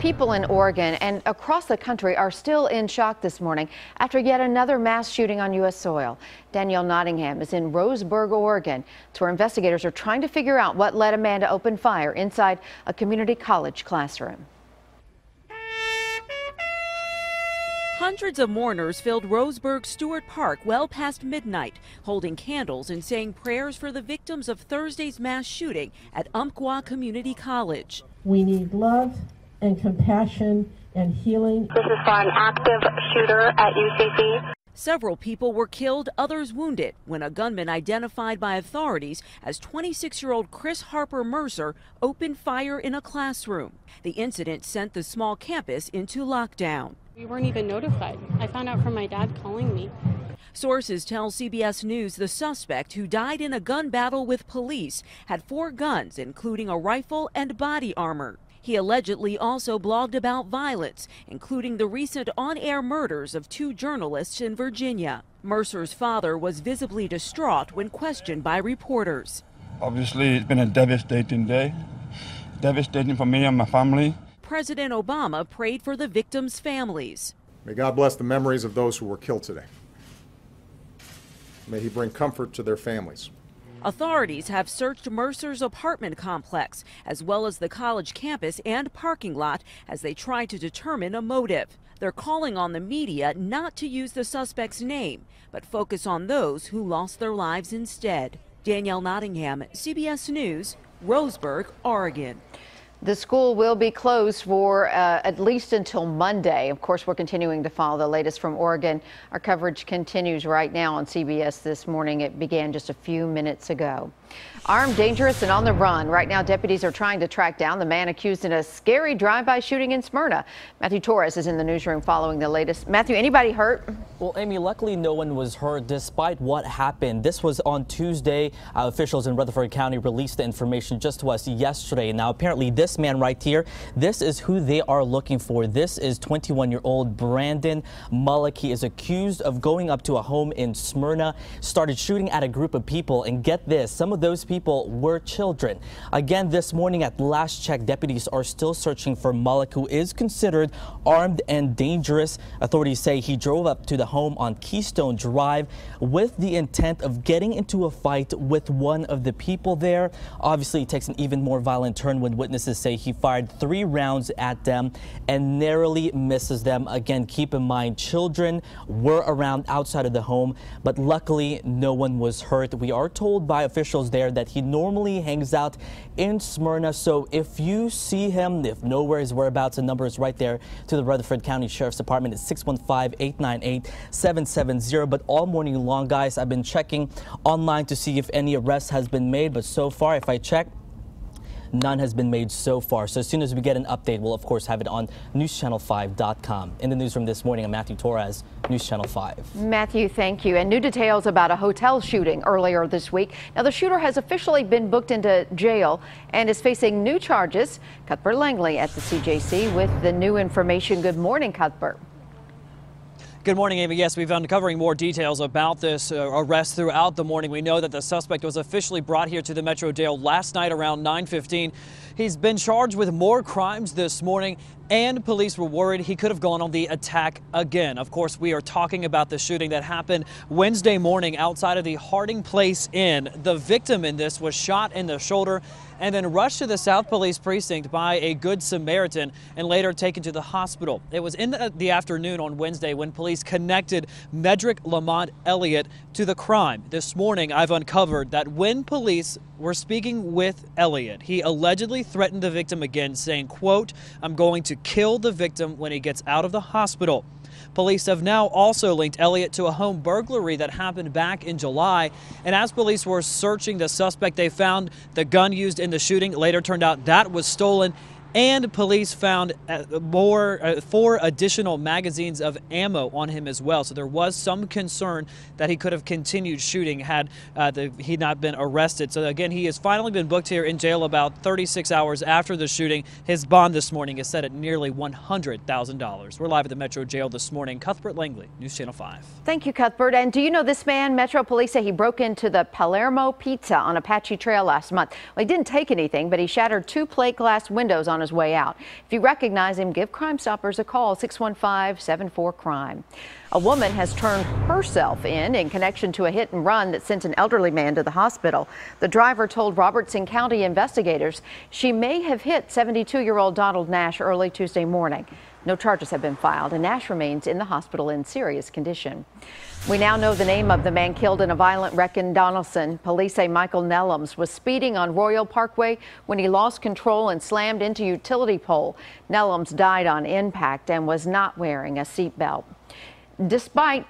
People in Oregon and across the country are still in shock this morning after yet another mass shooting on U.S. soil. Danielle Nottingham is in Roseburg, Oregon. It's where investigators are trying to figure out what led a man to open fire inside a community college classroom. Hundreds of mourners filled Roseburg Stewart Park well past midnight, holding candles and saying prayers for the victims of Thursday's mass shooting at Umpqua Community College. We need love and compassion and healing. This is for an active shooter at UCC. Several people were killed, others wounded, when a gunman identified by authorities as 26-year-old Chris Harper Mercer opened fire in a classroom. The incident sent the small campus into lockdown. We weren't even notified. I found out from my dad calling me. Sources tell CBS News the suspect, who died in a gun battle with police, had 4 guns, including a rifle and body armor. He allegedly also blogged about violence, including the recent on-air murders of 2 journalists in Virginia. Mercer's father was visibly distraught when questioned by reporters. Obviously, it's been a devastating day, devastating for me and my family. President Obama prayed for the victims' families. May God bless the memories of those who were killed today. May he bring comfort to their families. Authorities have searched Mercer's apartment complex, as well as the college campus and parking lot, as they try to determine a motive. They're calling on the media not to use the suspect's name, but focus on those who lost their lives instead. Danielle Nottingham, CBS News, Roseburg, Oregon. The school will be closed for at least until Monday. Of course, we're continuing to follow the latest from Oregon. Our coverage continues right now on CBS This Morning. It began just a few minutes ago. Armed, dangerous, and on the run. Right now, deputies are trying to track down the man accused in a scary drive-by shooting in Smyrna. Matthew Torres is in the newsroom following the latest. Matthew, anybody hurt? Well, Amy, luckily no one was hurt despite what happened. This was on Tuesday. Officials in Rutherford County released the information just to us yesterday. Now, apparently this man right here, this is who they are looking for. This is 21-year-old Brandon Mullick. He is accused of going up to a home in Smyrna, started shooting at a group of people, and get this, some of those people were children. Again, this morning at last check, deputies are still searching for Mullick, who is considered armed and dangerous. Authorities say he drove up to the home on Keystone Drive with the intent of getting into a fight with one of the people there. Obviously, it takes an even more violent turn when witnesses say he fired 3 rounds at them and narrowly misses them. Again, keep in mind, children were around outside of the home, but luckily no one was hurt. We are told by officials there that he normally hangs out in Smyrna, so if you see him, if know where his whereabouts, the number is right there to the Rutherford County Sheriff's Department. It's 615-898-770. But all morning long, guys, I've been checking online to see if any arrest has been made, but so far, if I check, none has been made so far. So as soon as we get an update, we'll of course have it on newschannel5.com. In the newsroom this morning, I'm Matthew Torres, News Channel 5. Matthew, thank you. And new details about a hotel shooting earlier this week. Now, the shooter has officially been booked into jail and is facing new charges. Cuthbert Langley at the CJC with the new information. Good morning, Cuthbert. Good morning, Amy. Yes, we've been uncovering more details about this arrest throughout the morning. We know that the suspect was officially brought here to the Metro jail last night around 9:15. He's been charged with more crimes this morning, and police were worried he could have gone on the attack again. Of course, we are talking about the shooting that happened Wednesday morning outside of the Harding Place Inn. The victim in this was shot in the shoulder and then rushed to the South Police Precinct by a Good Samaritan and later taken to the hospital. It was in the afternoon on Wednesday when police connected Medrick Lamont Elliott to the crime. This morning, I've uncovered that when police were speaking with Elliott, he allegedly threatened the victim again, saying, quote, "I'm going to kill the victim when he gets out of the hospital." Police have now also linked Elliott to a home burglary that happened back in July. And as police were searching the suspect, they found the gun used in the shooting. Later turned out that was stolen. And police found 4 additional magazines of ammo on him as well. So there was some concern that he could have continued shooting had he not been arrested. So again, he has finally been booked here in jail about 36 hours after the shooting. His bond this morning is set at nearly $100,000. We're live at the Metro jail this morning. Cuthbert Langley, News Channel 5. Thank you, Cuthbert. And do you know this man? Metro police say he broke into the Palermo Pizza on Apache Trail last month. Well, he didn't take anything, but he shattered 2 plate glass windows on his way out. If you recognize him, give Crime Stoppers a call, 615-74-CRIME. A woman has turned herself in connection to a hit and run that sent an elderly man to the hospital. The driver told Robertson County investigators she may have hit 72-year-old Donald Nash early Tuesday morning. No charges have been filed, and Nash remains in the hospital in serious condition. We now know the name of the man killed in a violent wreck in Donaldson. Police say Michael Nellums was speeding on Royal Parkway when he lost control and slammed into a utility pole. Nellums died on impact and was not wearing a seatbelt. Despite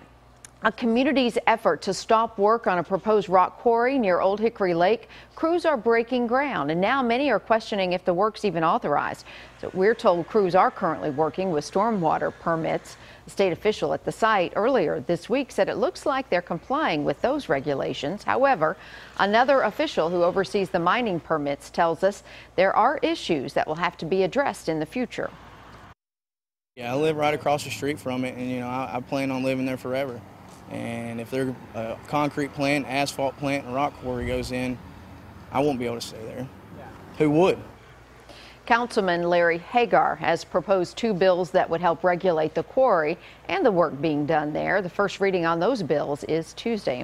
a community's effort to stop work on a proposed rock quarry near Old Hickory Lake, crews are breaking ground, and now many are questioning if the work's even authorized. So we're told crews are currently working with stormwater permits. A state official at the site earlier this week said it looks like they're complying with those regulations. However, another official who oversees the mining permits tells us there are issues that will have to be addressed in the future. Yeah, I live right across the street from it, and I plan on living there forever. And if their concrete plant, asphalt plant, and rock quarry goes in, I won't be able to stay there. Yeah. Who would? Councilman Larry Hagar has proposed 2 bills that would help regulate the quarry and the work being done there. The first reading on those bills is Tuesday.